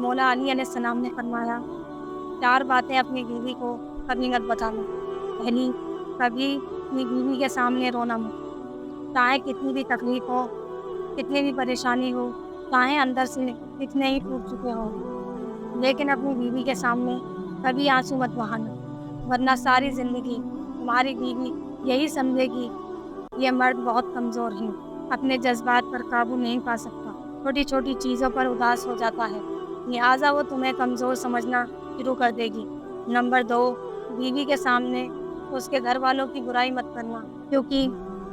مولا علی علیہ السلام نے فرمایا 4 باتیں اپنی بیوی کو کرنی مت بتانا۔ پہلی، کبھی اپنی بیوی کے سامنے رونا مت، چاہے کتنی بھی تکلیف ہو، کتنی بھی پریشانی ہو، چاہے اندر سے کتنے ہی ٹوٹ چکے ہوں، لیکن اپنی بیوی کے سامنے کبھی آنسو مت بہانا، ورنہ ساری زندگی تمہاری بیوی یہی سمجھے گی یہ مرد بہت کمزور ہے، اپنے جذبات پر قابو نہیں پا سکتا، چھوٹی چھوٹی چیزوں پر اداس ہو جاتا ہے، لہٰذا وہ تمہیں کمزور سمجھنا شروع کر دے گی۔ نمبر 2، بیوی کے سامنے اس کے گھر والوں کی برائی مت کرنا، کیونکہ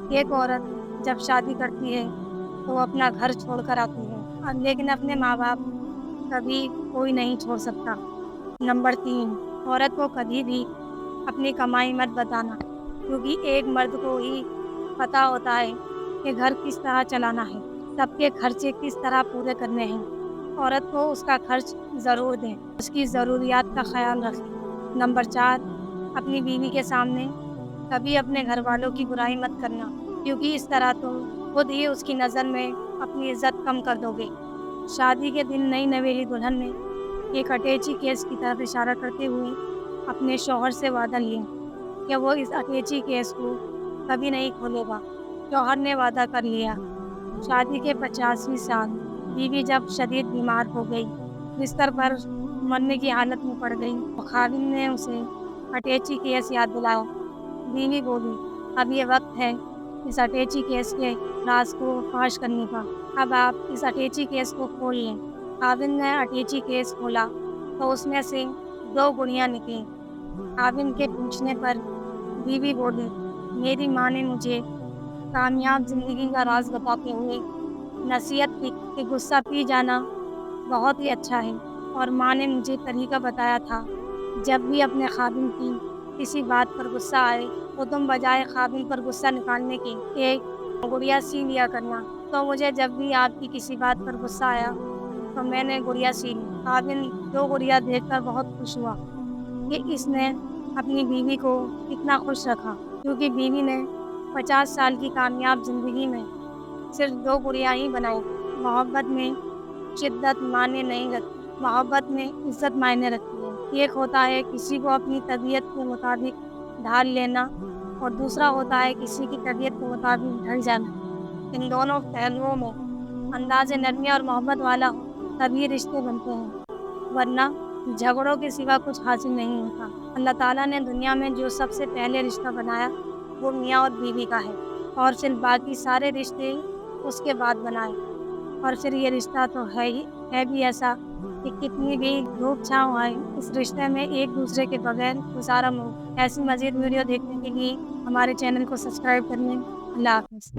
ایک عورت جب شادی کرتی ہے تو وہ اپنا گھر چھوڑ کر آتی ہے، لیکن اپنے ماں باپ کبھی کوئی نہیں چھوڑ سکتا۔ نمبر 3، عورت کو کبھی بھی اپنی کمائی مت بتانا، کیونکہ ایک مرد کو ہی پتہ ہوتا ہے کہ گھر کس طرح چلانا ہے، سب کے خرچے کس طرح پورے کرنے ہیں۔ عورت کو اس کا خرچ ضرور دیں، اس کی ضروریات کا خیال رکھیں۔ نمبر 4، اپنی بیوی کے سامنے کبھی اپنے گھر والوں کی برائی مت کرنا، کیونکہ اس طرح تم خود ہی اس کی نظر میں اپنی عزت کم کر دو گے۔ شادی کے دن نئی نویلی دلہن نے ایک اٹیچی کیس کی طرف اشارہ کرتے ہوئے اپنے شوہر سے وعدہ لیا کہ وہ اس اٹیچی کیس کو کبھی نہیں کھولے گا۔ شوہر نے وعدہ کر لیا۔ شادی کے 85ویں سال بیوی جب شدید بیمار ہو گئی، بستر پر مرنے کی حالت میں پڑ گئی، تو خاوند نے اسے اٹیچی کیس یاد دلایا۔ بیوی بولی، اب یہ وقت ہے اس اٹیچی کیس کے راز کو فاش کرنے کا، اب آپ اس اٹیچی کیس کو کھول لیں۔ خاوند نے اٹیچی کیس کھولا تو اس میں سے 2 گڑیاں نکلیں۔ خاوند کے پوچھنے پر بیوی بولی، میری ماں نے مجھے کامیاب زندگی کا راز بتاتے ہوئے نصیحت کی کہ غصہ پی جانا بہت ہی اچھا ہے، اور ماں نے مجھے طریقہ بتایا تھا جب بھی اپنے خاوند کی کسی بات پر غصہ آئے تو تم بجائے خاوند پر غصہ نکالنے کے ایک گڑیا سی لیا کرنا۔ تو مجھے جب بھی آپ کی کسی بات پر غصہ آیا تو میں نے گڑیا سی لی۔ خاوند 2 گڑیا دیکھ کر بہت خوش ہوا کہ اس نے اپنی بیوی کو اتنا خوش رکھا، کیونکہ بیوی نے 50 سال کی کامیاب زندگی میں صرف 2 گڑیاں ہی بنائی۔ محبت میں شدت معنی نہیں رکھتی، محبت میں عزت معنی رکھتی ہے۔ ایک ہوتا ہے کسی کو اپنی طبیعت کے مطابق ڈھال لینا، اور دوسرا ہوتا ہے کسی کی طبیعت کے مطابق ڈھل جانا۔ ان دونوں پہلوؤں میں انداز نرمی اور محبت والا ہو تبھی رشتے بنتے ہیں، ورنہ جھگڑوں کے سوا کچھ حاصل نہیں ہوتا۔ اللہ تعالیٰ نے دنیا میں جو سب سے پہلے رشتہ بنایا وہ میاں اور بیوی کا ہے، اور پھر باقی سارے رشتے اس کے بعد بنائے۔ اور پھر یہ رشتہ تو ہے بھی ایسا کہ کتنی بھی دھوپ چھاؤں آئے اس رشتے میں ایک دوسرے کے بغیر گزارا ہو۔ ایسی مزید ویڈیو دیکھنے کے لیے ہمارے چینل کو سبسکرائب کریں۔ اللہ حافظ۔